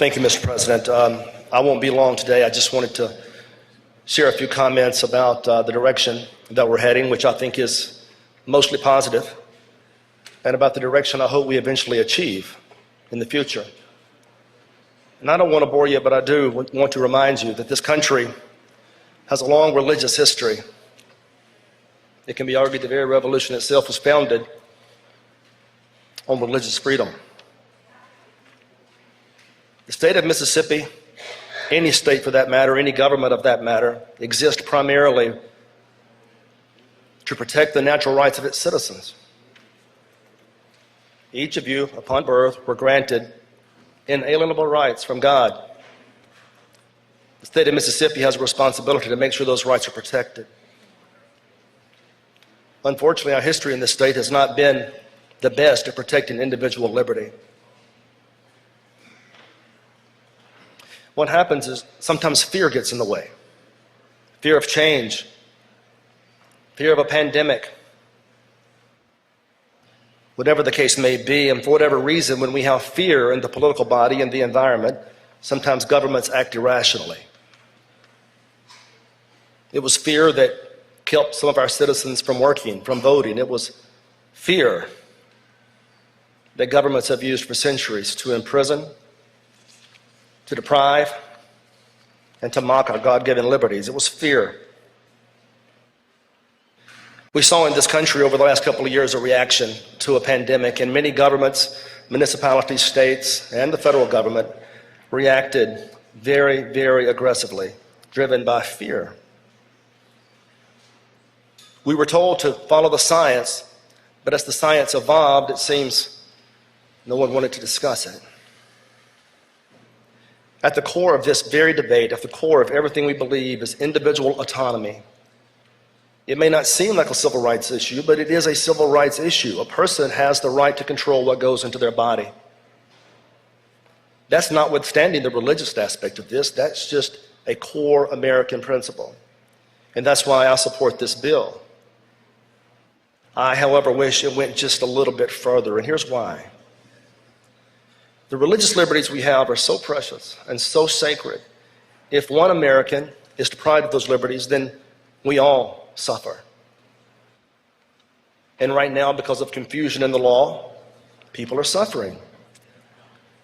Thank you, Mr. President. I won't be long today. I just wanted to share a few comments about the direction that we're heading, which I think is mostly positive, and about the direction I hope we eventually achieve in the future. And I don't want to bore you, but I do want to remind you that this country has a long religious history. It can be argued the very revolution itself was founded on religious freedom. The state of Mississippi, any state for that matter, any government of that matter, exists primarily to protect the natural rights of its citizens. Each of you, upon birth, were granted inalienable rights from God. The state of Mississippi has a responsibility to make sure those rights are protected. Unfortunately, our history in this state has not been the best at protecting individual liberty. What happens is sometimes fear gets in the way. Fear of change, fear of a pandemic, whatever the case may be, and for whatever reason, when we have fear in the political body and the environment, sometimes governments act irrationally. It was fear that kept some of our citizens from working, from voting. It was fear that governments have used for centuries to imprison, to deprive, and to mock our God-given liberties. It was fear. We saw in this country over the last couple of years a reaction to a pandemic, and many governments, municipalities, states, and the federal government reacted very, very aggressively, driven by fear. We were told to follow the science, but as the science evolved, it seems no one wanted to discuss it. At the core of this very debate, at the core of everything we believe, is individual autonomy. It may not seem like a civil rights issue, but it is a civil rights issue. A person has the right to control what goes into their body. That's notwithstanding the religious aspect of this. That's just a core American principle. And that's why I support this bill. I, however, wish it went just a little bit further, and here's why. The religious liberties we have are so precious and so sacred. If one American is deprived of those liberties, then we all suffer. And right now, because of confusion in the law, people are suffering.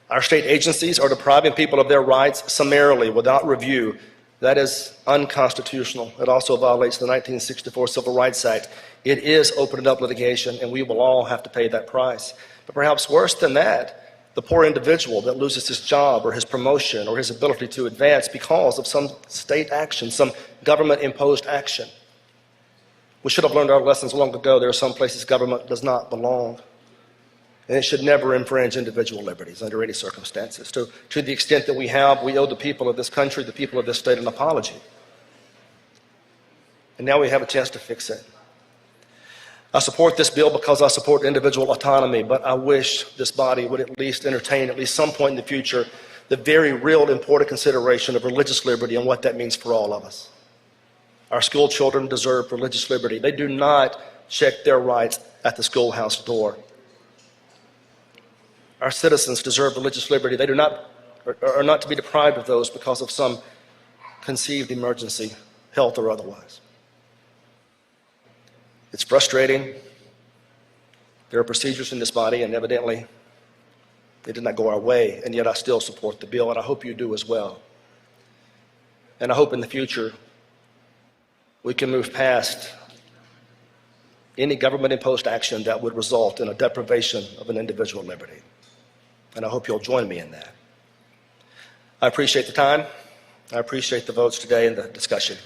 Our state agencies are depriving people of their rights summarily, without review. That is unconstitutional. It also violates the 1964 Civil Rights Act. It is opening up litigation, and we will all have to pay that price. But perhaps worse than that, the poor individual that loses his job or his promotion or his ability to advance because of some state action, some government-imposed action. We should have learned our lessons long ago. There are some places government does not belong, and it should never infringe individual liberties under any circumstances. To the extent that we have, we owe the people of this country, the people of this state, an apology. And now we have a chance to fix it. I support this bill because I support individual autonomy, but I wish this body would at least entertain, at least some point in the future, the very real important consideration of religious liberty and what that means for all of us. Our school children deserve religious liberty. They do not check their rights at the schoolhouse door. Our citizens deserve religious liberty. They are not to be deprived of those because of some conceived emergency, health or otherwise. It's frustrating. There are procedures in this body, and evidently they did not go our way, and yet I still support the bill, and I hope you do as well. And I hope in the future we can move past any government-imposed action that would result in a deprivation of an individual liberty. And I hope you'll join me in that. I appreciate the time. I appreciate the votes today and the discussion.